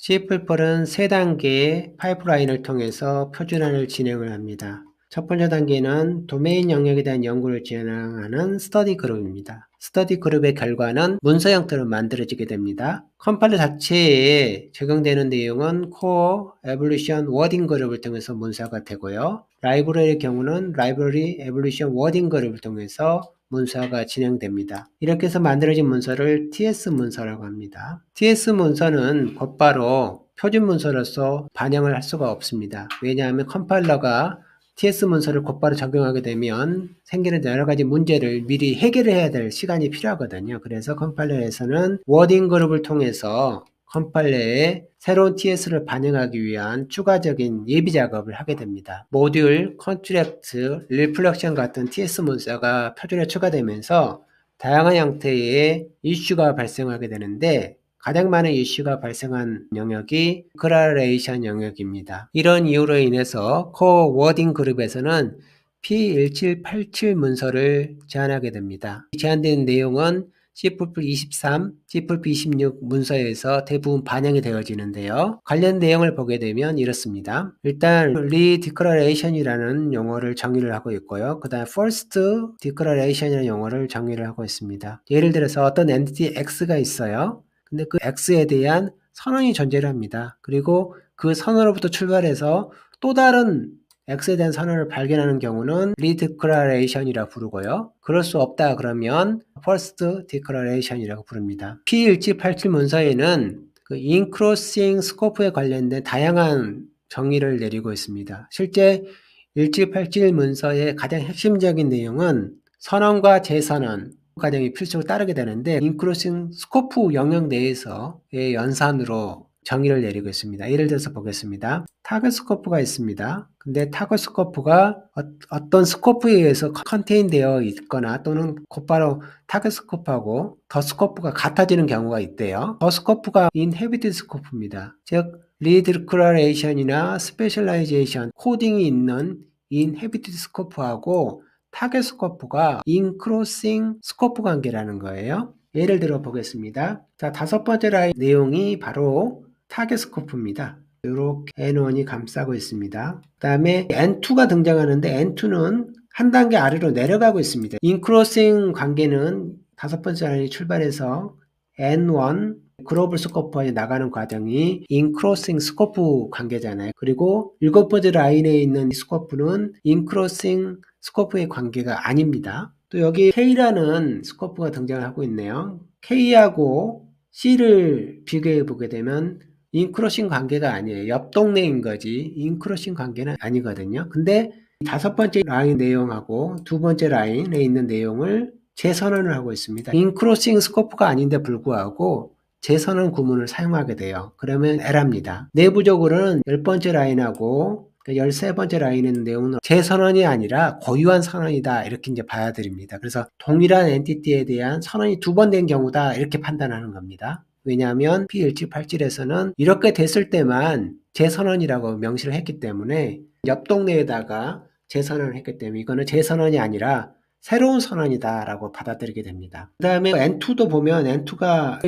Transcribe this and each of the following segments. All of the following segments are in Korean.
C++은 세 단계의 파이프라인을 통해서 표준화를 진행을 합니다. 첫 번째 단계는 도메인 영역에 대한 연구를 진행하는 스터디 그룹입니다. 스터디 그룹의 결과는 문서 형태로 만들어지게 됩니다. 컴파일러 자체에 적용되는 내용은 코어 에볼루션 워딩 그룹을 통해서 문서가 되고요. 라이브러리의 경우는 라이브러리 에볼루션 워딩 그룹을 통해서 문서가 진행됩니다. 이렇게 해서 만들어진 문서를 TS 문서라고 합니다. TS 문서는 곧바로 표준 문서로서 반영을 할 수가 없습니다. 왜냐하면 컴파일러가 TS 문서를 곧바로 적용하게 되면 생기는 여러 가지 문제를 미리 해결을 해야 될 시간이 필요하거든요. 그래서 컴파일러에서는 워딩 그룹을 통해서 컴파일러에 새로운 TS를 반영하기 위한 추가적인 예비 작업을 하게 됩니다. 모듈, 컨트랙트, 리플렉션 같은 TS 문서가 표준에 추가되면서 다양한 형태의 이슈가 발생하게 되는데 가장 많은 이슈가 발생한 영역이 디크라레이션 영역입니다. 이런 이유로 인해서 코어 워딩 그룹에서는 P1787 문서를 제안하게 됩니다. 제안된 내용은 C++23, C++26 문서에서 대부분 반영이 되어지는데요. 관련 내용을 보게 되면 이렇습니다. 일단 redeclaration이라는 용어를 정의를 하고 있고요. 그 다음 first declaration이라는 용어를 정의를 하고 있습니다. 예를 들어서 어떤 entity X가 있어요. 근데 그 X에 대한 선언이 존재를 합니다. 그리고 그 선언으로부터 출발해서 또 다른 X에 대한 선언을 발견하는 경우는 redeclaration이라고 부르고요. 그럴 수 없다 그러면 first declaration이라고 부릅니다. P1787 문서에는 그 incrossing scope에 관련된 다양한 정의를 내리고 있습니다. 실제 1787 문서의 가장 핵심적인 내용은 선언과 재선언 과정이 필수로 따르게 되는데 인크로싱 스코프 영역 내에서의 연산으로 정의를 내리고 있습니다. 예를 들어서 보겠습니다. 타겟 스코프가 있습니다. 근데 타겟 스코프가 어떤 스코프에 의해서 컨테인 되어 있거나 또는 곧바로 타겟 스코프하고 더 스코프가 같아지는 경우가 있대요. 더 스코프가 인헤비티드 스코프입니다. 즉 리디클러레이션이나 스페셜라이제이션 코딩이 있는 인헤비티드 스코프하고 타겟 스코프가 인크로싱 스코프 관계라는 거예요. 예를 들어 보겠습니다. 자, 다섯 번째 라인 내용이 바로 타겟 스코프입니다. 이렇게 N1이 감싸고 있습니다. 그 다음에 N2가 등장하는데 N2는 한 단계 아래로 내려가고 있습니다. 인크로싱 관계는 다섯 번째 라인이 출발해서 N1 글로벌 스코프에 나가는 과정이 인크로싱 스코프 관계잖아요. 그리고 일곱 번째 라인에 있는 스코프는 인크로싱 스코프의 관계가 아닙니다. 또 여기 K라는 스코프가 등장하고 있네요. K하고 C를 비교해 보게 되면 인크로싱 관계가 아니에요. 옆 동네인 거지 인크로싱 관계는 아니거든요. 근데 다섯 번째 라인 내용하고 두 번째 라인에 있는 내용을 재선언을 하고 있습니다. 인크로싱 스코프가 아닌데 불구하고 재선언 구문을 사용하게 돼요. 그러면 에러입니다. 내부적으로는 10번째 라인하고 13번째 라인의 내용은 재선언이 아니라 고유한 선언이다 이렇게 이제 받아들입니다. 그래서 동일한 엔티티에 대한 선언이 두 번 된 경우다 이렇게 판단하는 겁니다. 왜냐하면 P1787에서는 이렇게 됐을 때만 재선언이라고 명시를 했기 때문에 옆 동네에다가 재선언을 했기 때문에 이거는 재선언이 아니라 새로운 선언이다라고 받아들이게 됩니다. 그 다음에 N2도 보면 N2가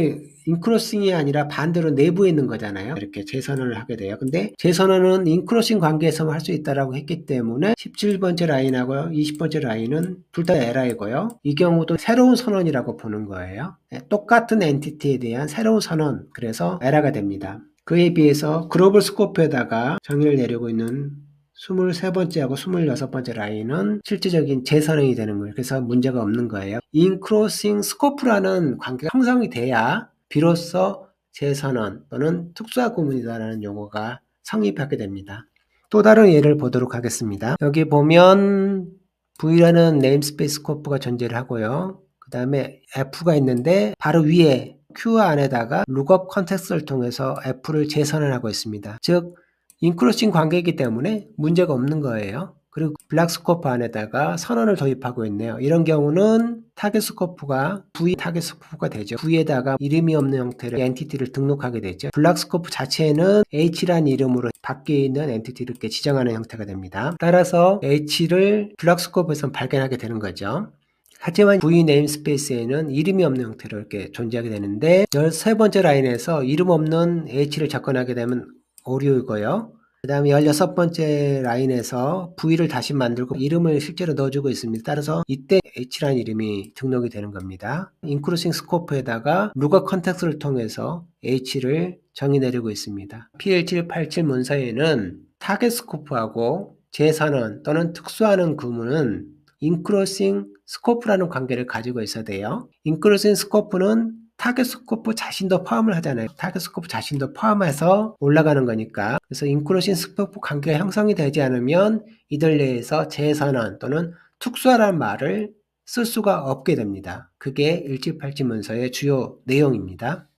인크로싱이 아니라 반대로 내부에 있는 거잖아요. 이렇게 재선언을 하게 돼요. 근데 재선언은 인크로싱 관계에서만 할 수 있다라고 했기 때문에 17번째 라인하고 20번째 라인은 둘 다 에러이고요. 이 경우도 새로운 선언이라고 보는 거예요. 똑같은 엔티티에 대한 새로운 선언, 그래서 에러가 됩니다. 그에 비해서 글로벌 스코프에다가 정의를 내리고 있는 23번째하고 26번째 라인은 실질적인 재선언이 되는 거예요. 그래서 문제가 없는 거예요. 인크로싱 스코프라는 관계가 형성이 돼야 비로소 재선언 또는 특수화 구문이다라는 용어가 성립하게 됩니다. 또 다른 예를 보도록 하겠습니다. 여기 보면 V라는 네임스페이스 스코프가 존재를 하고요. 그 다음에 F가 있는데 바로 위에 Q 안에다가 룩업 컨텍스트를 통해서 F를 재선언하고 있습니다. 즉 인크로싱 관계이기 때문에 문제가 없는 거예요. 그리고 블락 스코프 안에다가 선언을 도입하고 있네요. 이런 경우는 타겟 스코프가 V 타겟 스코프가 되죠. V에다가 이름이 없는 형태의 엔티티를 등록하게 되죠. 블락 스코프 자체는 H라는 이름으로 밖에 있는 엔티티를 이렇게 지정하는 형태가 됩니다. 따라서 H를 블락 스코프에서 발견하게 되는 거죠. 하지만 V 네임스페이스에는 이름이 없는 형태로 이렇게 존재하게 되는데 13번째 라인에서 이름 없는 H를 접근하게 되면 오류이고요. 그 다음에 16번째 라인에서 V를 다시 만들고 이름을 실제로 넣어주고 있습니다. 따라서 이때 H라는 이름이 등록이 되는 겁니다. 인크루싱 스코프에다가 루거 컨텍스트를 통해서 H를 정의 내리고 있습니다. P1787 문서에는 타겟 스코프하고 재선언 또는 특수하는 구문은 인크로싱 스코프라는 관계를 가지고 있어야 돼요. 인크로싱 스코프는 타겟 스코프 자신도 포함을 하잖아요. 타겟 스코프 자신도 포함해서 올라가는 거니까. 그래서 인크로싱 스코프 관계가 형성이 되지 않으면 이들 내에서 재선언 또는 특수하라는 말을 쓸 수가 없게 됩니다. 그게 1787 문서의 주요 내용입니다.